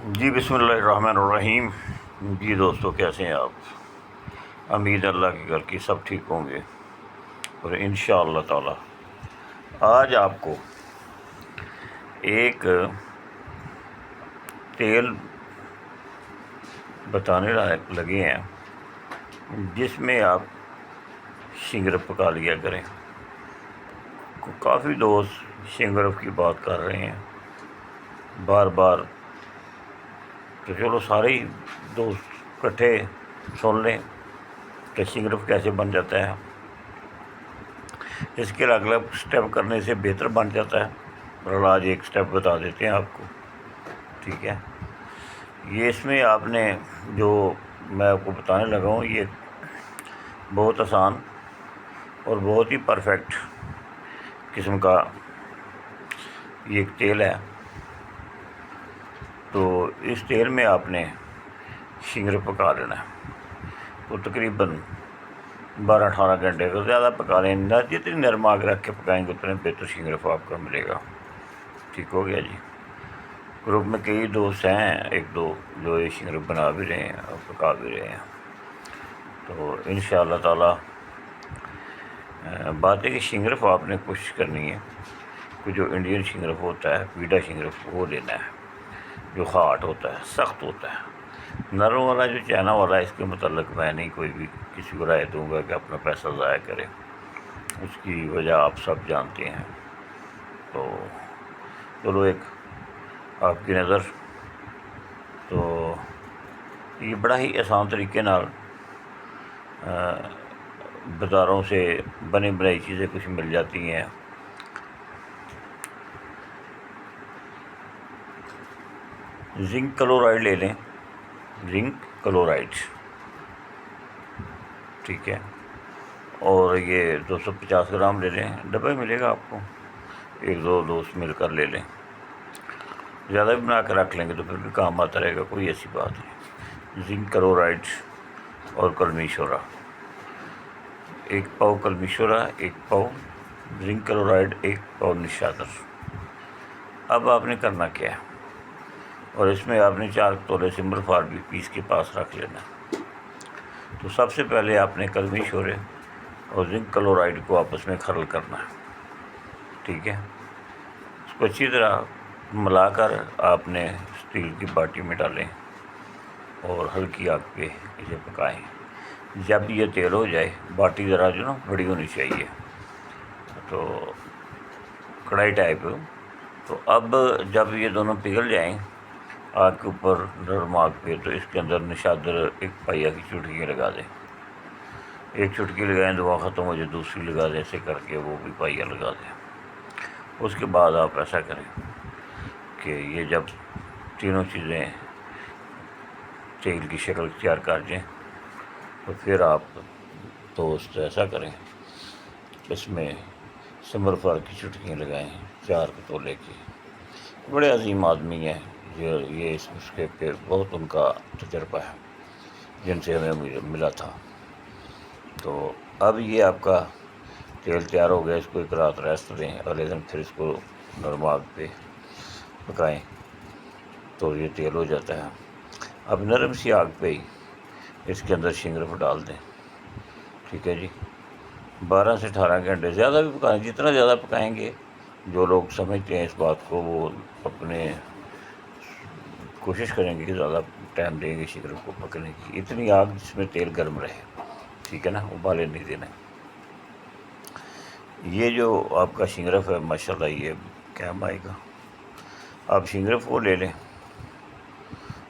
جی بسم اللہ الرحمن الرحیم۔ جی دوستو، کیسے ہیں آپ؟ امید اللہ کے گھر کی سب ٹھیک ہوں گے، اور انشاءاللہ تعالی آج آپ کو ایک تیل بتانے لگے ہیں جس میں آپ شنگرف پکا لیا کریں۔ کافی دوست شنگرف کی بات کر رہے ہیں بار بار، تو چلو سارے ہی دوست اکٹھے سن لیں کہ شنگرف کیسے بن جاتا ہے۔ اس کے الگ الگ اسٹیپ کرنے سے بہتر بن جاتا ہے، اور آج ایک اسٹیپ بتا دیتے ہیں آپ کو، ٹھیک ہے؟ یہ اس میں آپ نے جو میں آپ کو بتانے لگا ہوں، یہ بہت آسان اور بہت ہی پرفیکٹ قسم کا یہ ایک تیل ہے۔ تو اس تیل میں آپ نے شنگرف پکا لینا ہے، تو تقریباً 12-18 گھنٹے کا زیادہ پکا لیں، جتنی نرم آگ رکھ کے پکائیں گے اتنے بہتر شنگرف آپ کا ملے گا۔ ٹھیک ہو گیا جی؟ گروپ میں کئی دوست ہیں، ایک دو جو یہ شنگرف بنا بھی رہے ہیں اور پکا بھی رہے ہیں۔ تو انشاءاللہ تعالی بات ہے کہ شنگرف آپ نے کوشش کرنی ہے کہ جو انڈین شنگرف ہوتا ہے، پیڈا شنگرف، وہ لینا ہے جو ہارڈ ہوتا ہے، سخت ہوتا ہے۔ نرم والا جو چائنا والا ہے، اس کے متعلق میں نہیں کوئی بھی کسی کو رائے دوں گا کہ اپنا پیسہ ضائع کرے، اس کی وجہ آپ سب جانتے ہیں۔ تو چلو ایک آپ کی نظر، تو یہ بڑا ہی آسان طریقے نال بازاروں سے بنی بنائی چیزیں کچھ مل جاتی ہیں۔ زنک کلورائڈ لے لیں، زنک کلورائڈ، ٹھیک ہے؟ اور یہ 250 گرام لے لیں، ڈبہ ملے گا آپ کو، ایک دو دوست مل کر لے لیں۔ زیادہ بھی بنا کر رکھ لیں گے تو پھر بھی کام آتا رہے گا، کوئی ایسی بات نہیں۔ زنک کلورائڈ اور کلمی شورا، 1 پاؤ کلمی شورا، 1 پاؤ زنک کلورائڈ، 1 پاؤ نشادر۔ اب آپ نے کرنا کیا ہے، اور اس میں آپ نے 4 تولے سمبل فار بھی پیس کے پاس رکھ لینا۔ تو سب سے پہلے آپ نے کلمی شورے اور زنک کلورائڈ کو آپس میں کھرل کرنا ہے، ٹھیک ہے؟ اس کو اچھی طرح ملا کر آپ نے اسٹیل کی باٹی میں ڈالیں اور ہلکی آگ پہ اسے پکائیں۔ جب یہ تیل ہو جائے، باٹی ذرا جو نا بڑی ہونی چاہیے، تو کڑھائی ٹائپ۔ تو اب جب یہ دونوں پگھل جائیں آگ کے اوپر نرم آگ پہ، تو اس کے اندر نشادر 1 پائیا کی چٹکی لگا دیں۔ 1 چٹکی لگائیں، دعا ختم ہو جائے دوسری لگا دیں، ایسے کر کے وہ بھی پائیا لگا دیں۔ اس کے بعد آپ ایسا کریں کہ یہ جب تینوں چیزیں تیل کی شکل اختیار کر جائیں، تو پھر آپ دوست ایسا کریں، اس میں سمبل فار کی چٹکیاں لگائیں، 4 تولے کی۔ بڑے عظیم آدمی ہیں یہ اس نسخے پہ بہت ان کا تجربہ ہے جن سے ہمیں ملا تھا۔ تو اب یہ آپ کا تیل تیار ہو گیا، اس کو 1 رات ریسٹ دیں، اگلے دن پھر اس کو نرم آگ پہ پکائیں، تو یہ تیل ہو جاتا ہے۔ اب نرم سی آگ پہ ہی اس کے اندر شنگرف ڈال دیں، ٹھیک ہے جی؟ 12 سے 18 گھنٹے، زیادہ بھی پکائیں، جتنا زیادہ پکائیں گے، جو لوگ سمجھتے ہیں اس بات کو، وہ اپنے کوشش کریں گے کہ زیادہ ٹائم دیں گے شنگرف کو پکنے کی۔ اتنی آگ جس میں تیل گرم رہے، ٹھیک ہے نا؟ ابالے نہیں دینا۔ یہ جو آپ کا شنگرف ہے، ماشاءاللہ یہ کام آئے گا۔ آپ شنگرف کو لے لیں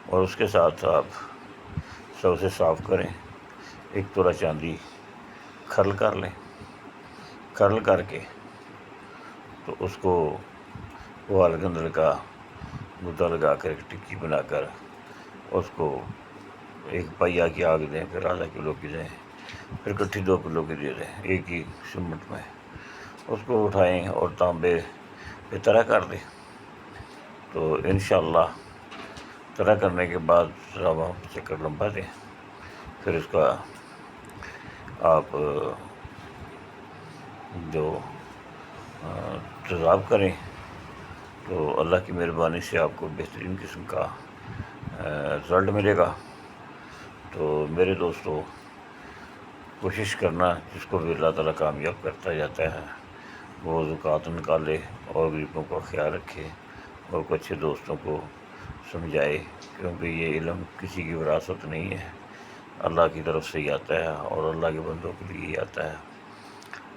اور اس کے ساتھ آپ سب سے صاف کریں، 1 تولہ چاندی کھرل کر لیں۔ کھرل کر کے تو اس کو وال گندل کا مدعا لگا کر ایک ٹکی بنا کر اس کو 1 پائیا کی آگ دیں، پھر آدھا کلو کی دیں، پھر کٹھی 2 کلو کی دے دیں، ایک ہی سمٹ میں۔ اس کو اٹھائیں اور تانبے پہ طرح کر دیں۔ تو انشاءاللہ طرح کرنے کے بعد ذرا وہاں چکر لمبا دیں، پھر اس کا آپ جو تیزاب کریں، تو اللہ کی مہربانی سے آپ کو بہترین قسم کا رزلٹ ملے گا۔ تو میرے دوستو، کوشش کرنا، جس کو بھی اللہ تعالیٰ کامیاب کرتا جاتا ہے وہ زکوٰۃ نکالے اور غریبوں کا خیال رکھے اور کچھ اچھے دوستوں کو سمجھائے، کیونکہ یہ علم کسی کی وراثت نہیں ہے، اللہ کی طرف سے ہی آتا ہے اور اللہ کے بندوں کے لیے ہی آتا ہے۔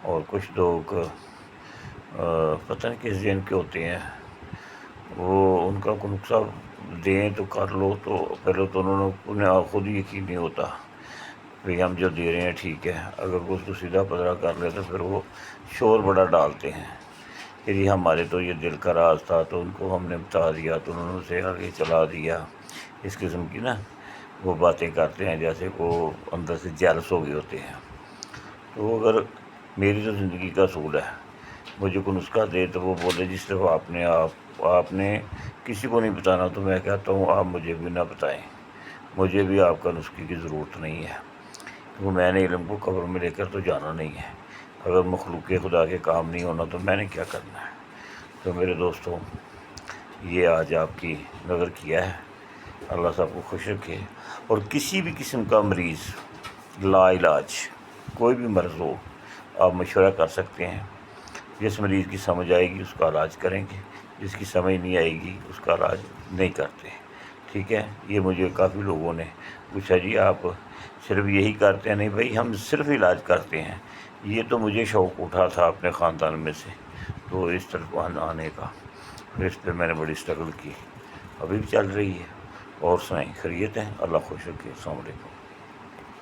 اور کچھ لوگ پتہ نہیں کس ذہن کے ہوتے ہیں، وہ ان کا کوئی نقصہ دیں تو کر لو، تو پہلے تو انہیں خود ہی یقین نہیں ہوتا کہ ہم جو دے رہے ہیں ٹھیک ہے۔ اگر وہ اس کو سیدھا پدرا کر لے تو پھر وہ شور بڑا ڈالتے ہیں کہ جی ہمارے تو یہ دل کا راز تھا تو ان کو ہم نے بتا دیا تو انہوں نے اسے آگے چلا دیا۔ اس قسم کی وہ باتیں کرتے ہیں جیسے وہ اندر سے جیلس ہو گئے ہوتے ہیں۔ تو اگر میری تو زندگی کا اصول ہے، مجھے کوئی نسخہ دے تو وہ بولے جس طرح آپ نے کسی کو نہیں بتانا، تو میں کہتا ہوں آپ مجھے بھی نہ بتائیں، مجھے بھی آپ کا نسخے کی ضرورت نہیں ہے، کیونکہ میں نے علم کو قبر میں لے کر تو جانا نہیں ہے۔ اگر مخلوق خدا کے کام نہیں ہونا تو میں نے کیا کرنا ہے۔ تو میرے دوستوں، یہ آج آپ کی نظر کیا ہے، اللہ سب کو خوش رکھے۔ اور کسی بھی قسم کا مریض لا علاج کوئی بھی مرض ہو، آپ مشورہ کر سکتے ہیں، جس مریض کی سمجھ آئے گی اس کا علاج کریں گے، جس کی سمجھ نہیں آئے گی اس کا علاج نہیں کرتے، ٹھیک ہے۔ یہ مجھے کافی لوگوں نے پوچھا جی آپ صرف یہی کرتے ہیں؟ نہیں بھائی، ہم صرف علاج کرتے ہیں۔ یہ تو مجھے شوق اٹھا تھا اپنے خاندان میں سے تو اس طرف آنے کا، پھر اس پہ میں نے بڑی اسٹرگل کی، ابھی بھی چل رہی ہے۔ اور سنائیں، خیریت ہے؟ اللہ خوش رکھے۔ السلام علیکم۔